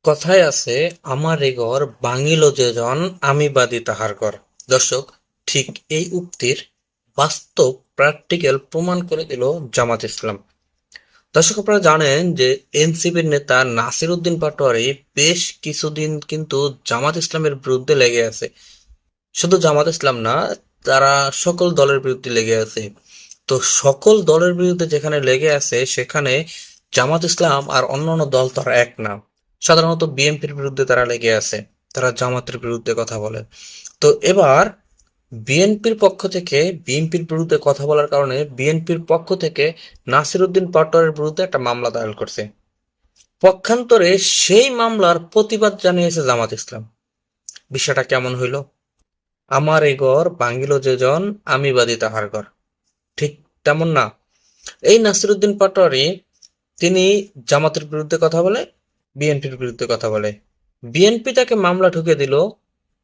কথায় আছে, আমার এ ঘর ভাঙিল যেজন আমি বাদী তাহার ঘর। দর্শক, ঠিক এই উক্তির বাস্তব প্র্যাকটিক্যাল প্রমাণ করে দিল জামাত ইসলাম। দর্শক, আপনারা জানেন যে এনসিপির নেতা নাসির উদ্দিন পাটোয়ারি বেশ কিছুদিন কিন্তু জামাত ইসলামের বিরুদ্ধে লেগে আছে। শুধু জামাত ইসলাম না, তারা সকল দলের বিরুদ্ধে লেগে আছে। তো সকল দলের বিরুদ্ধে যেখানে লেগে আছে সেখানে জামাত ইসলাম আর অন্যান্য দল তো আর এক না। সাধারণত বিএনপির বিরুদ্ধে তারা লেগে আছে, তারা জামাতের বিরুদ্ধে কথা বলে। তো এবার বিএনপির বিরুদ্ধে কথা বলার কারণে বিএনপির পক্ষ থেকে নাসির উদ্দিন পাটোয়ারির বিরুদ্ধে একটা মামলা দায়ের করছে। পক্ষান্তরে সেই মামলার প্রতিবাদ জানিয়েছে জামাত ইসলাম। বিষয়টা কেমন হইল? আমার এ ঘর ভাঙিল যেজন আমি বাদী তাহার ঘর। ঠিক তেমন না? এই নাসিরুদ্দিন পাটোয়ারি তিনি জামাতের বিরুদ্ধে কথা বলে, বিএনপির বিরুদ্ধে কথা বলে। বিএনপি তাকে মামলা ঠুকে দিল,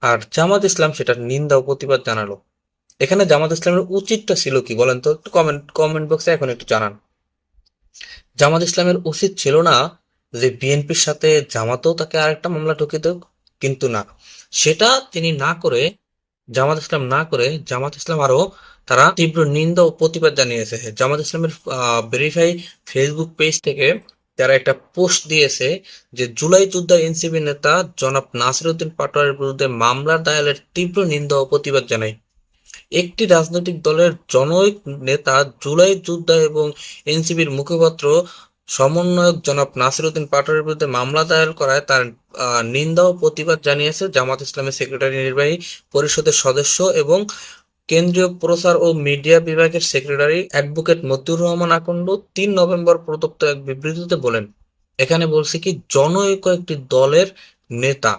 আর জামাত ইসলাম সেটার নিন্দা ও প্রতিবাদ জানালো। এখানে জামাত ইসলামের উচিতটা ছিল কি বলেন তো? একটু কমেন্ট বক্সে এখন একটু জানান। জামাত ইসলামের উচিত ছিল না যে বিএনপির সাথে জামাতও তাকে আরেকটা মামলা ঠুকে দেব? কিন্তু না, সেটা তিনি না করে, জামাত ইসলাম না করে, জামাত ইসলাম আরো তারা তীব্র নিন্দা ও প্রতিবাদ জানিয়েছে। জামাত ইসলামের ভেরিফাই ফেসবুক পেজ থেকে তারা একটা পোস্ট দিয়েছে যে জুলাই যোদ্ধা এনসিপি নেতা জনাব নাসির উদ্দিন পাটোয়ারির বিরুদ্ধে মামলার দায়েরের তীব্র নিন্দা ও প্রতিবাদ জানায়। একটি রাজনৈতিক দলের জনৈক নেতা জুলাই যোদ্ধা এবং এনসিপির মুখপাত্র সমন্বয়ক জনাব নাসির উদ্দিন পাটোয়ারির বিরুদ্ধে মামলা দায়ের করায় তার নিন্দা ও প্রতিবাদ জানিয়েছে জামাত ইসলামের সেক্রেটারি, নির্বাহী পরিষদের সদস্য এবং কেন্দ্রীয় প্রচার ও মিডিয়া বিভাগের সেক্রেটারি অ্যাডভোকেট মতিউর রহমান আকন্দ ৩ নভেম্বর প্রদত্ত এক বিবৃতিতে বলেন। এখানে বলছে কি, জনৈক একটি দলের নেতা।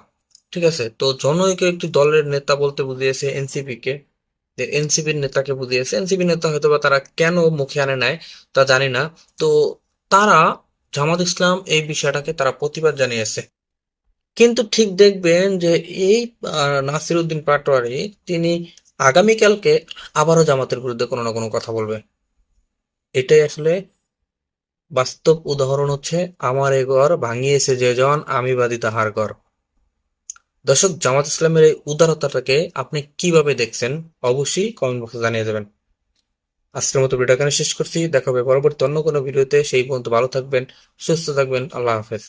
ঠিক আছে, তো জনৈক একটি দলের নেতা বলতে বুঝিয়েছে এনসিপি কে, যে এনসিপির নেতাকে বুঝিয়েছে। এনসিপি নেতা হয়তো বা তারা কেন মুখে আনে নাই তা জানি না। তো তারা, জামাত ইসলাম এই বিষয়টাকে তারা প্রতিবাদ জানিয়েছে। কিন্তু ঠিক দেখবেন যে এই নাসির উদ্দিন পাটোয়ারি তিনি আগামীকালকে আবারও জামাতের বিরুদ্ধে কোনো না কোনো কথা বলবে। এটাই আসলে বাস্তব উদাহরণ হচ্ছে, আমার এ ঘর ভাঙিয়েছে যে জন আমি বাদী তাহার ঘর। দর্শক, জামাত ইসলামের এই উদারতাটাকে আপনি কিভাবে দেখছেন অবশ্যই কমেন্ট বক্সে জানিয়ে দেবেন। আজকের মতো ভিডিও এখানে শেষ করছি। দেখা হবে পরবর্তী অন্য কোনো ভিডিওতে। সেই পর্যন্ত ভালো থাকবেন, সুস্থ থাকবেন। আল্লাহ হাফেজ।